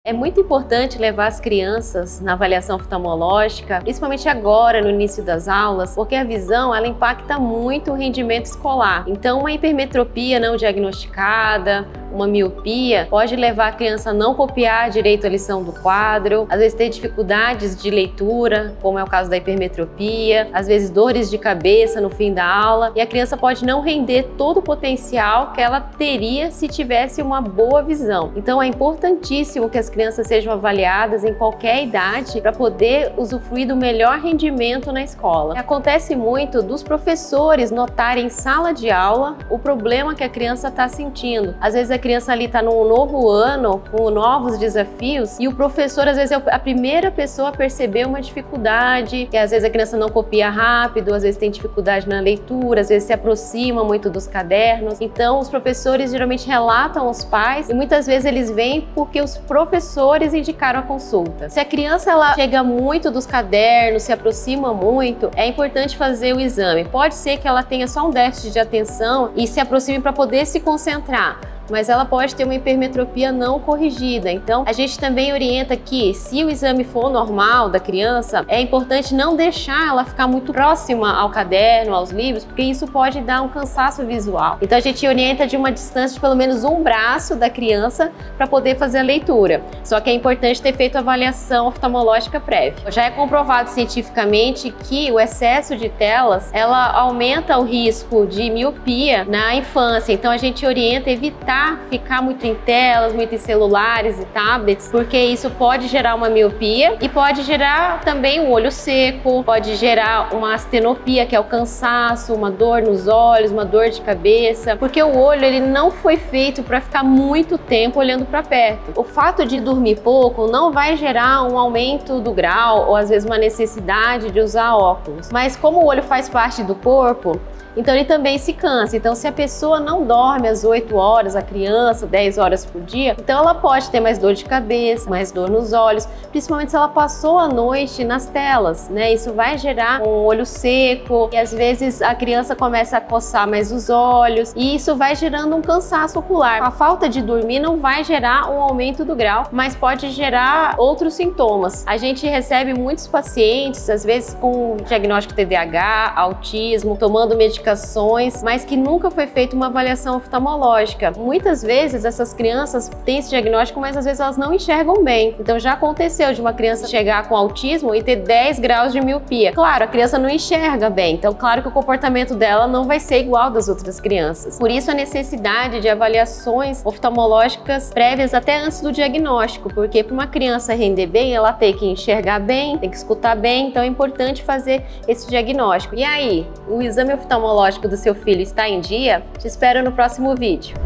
É muito importante levar as crianças na avaliação oftalmológica, principalmente agora no início das aulas, porque a visão ela impacta muito o rendimento escolar. Então, uma hipermetropia não diagnosticada, uma miopia, pode levar a criança a não copiar direito a lição do quadro, às vezes ter dificuldades de leitura, como é o caso da hipermetropia, às vezes dores de cabeça no fim da aula, e a criança pode não render todo o potencial que ela teria se tivesse uma boa visão. Então, é importantíssimo que as crianças sejam avaliadas em qualquer idade para poder usufruir do melhor rendimento na escola. Acontece muito dos professores notarem em sala de aula o problema que a criança está sentindo. Às vezes a criança ali está num novo ano, com novos desafios, e o professor às vezes é a primeira pessoa a perceber uma dificuldade, que às vezes a criança não copia rápido, às vezes tem dificuldade na leitura, às vezes se aproxima muito dos cadernos. Então os professores geralmente relatam aos pais e muitas vezes eles vêm porque os professores indicaram a consulta. Se a criança ela chega muito dos cadernos, se aproxima muito, é importante fazer o exame. Pode ser que ela tenha só um déficit de atenção e se aproxime para poder se concentrar, mas ela pode ter uma hipermetropia não corrigida. Então, a gente também orienta que, se o exame for normal da criança, é importante não deixar ela ficar muito próxima ao caderno, aos livros, porque isso pode dar um cansaço visual. Então, a gente orienta de uma distância de pelo menos um braço da criança para poder fazer a leitura. Só que é importante ter feito a avaliação oftalmológica prévia. Já é comprovado cientificamente que o excesso de telas, ela aumenta o risco de miopia na infância. Então, a gente orienta evitar ficar muito em telas, muito em celulares e tablets, porque isso pode gerar uma miopia e pode gerar também um olho seco, pode gerar uma astenopia, que é o cansaço, uma dor nos olhos, uma dor de cabeça, porque o olho ele não foi feito para ficar muito tempo olhando para perto. O fato de dormir pouco não vai gerar um aumento do grau ou às vezes uma necessidade de usar óculos, mas como o olho faz parte do corpo, então ele também se cansa. Então se a pessoa não dorme às 8 horas, a criança 10 horas por dia, então ela pode ter mais dor de cabeça, mais dor nos olhos, principalmente se ela passou a noite nas telas, né? Isso vai gerar um olho seco e às vezes a criança começa a coçar mais os olhos e isso vai gerando um cansaço ocular. A falta de dormir não vai gerar um aumento do grau, mas pode gerar outros sintomas. A gente recebe muitos pacientes, às vezes com diagnóstico TDAH, autismo, tomando medicações, mas que nunca foi feita uma avaliação oftalmológica. Muitas vezes essas crianças têm esse diagnóstico, mas às vezes elas não enxergam bem. Então já aconteceu de uma criança chegar com autismo e ter 10 graus de miopia. Claro, a criança não enxerga bem, então claro que o comportamento dela não vai ser igual das outras crianças. Por isso a necessidade de avaliações oftalmológicas prévias até antes do diagnóstico, porque para uma criança render bem, ela tem que enxergar bem, tem que escutar bem, então é importante fazer esse diagnóstico. E aí, o exame oftalmológico do seu filho está em dia? Te espero no próximo vídeo.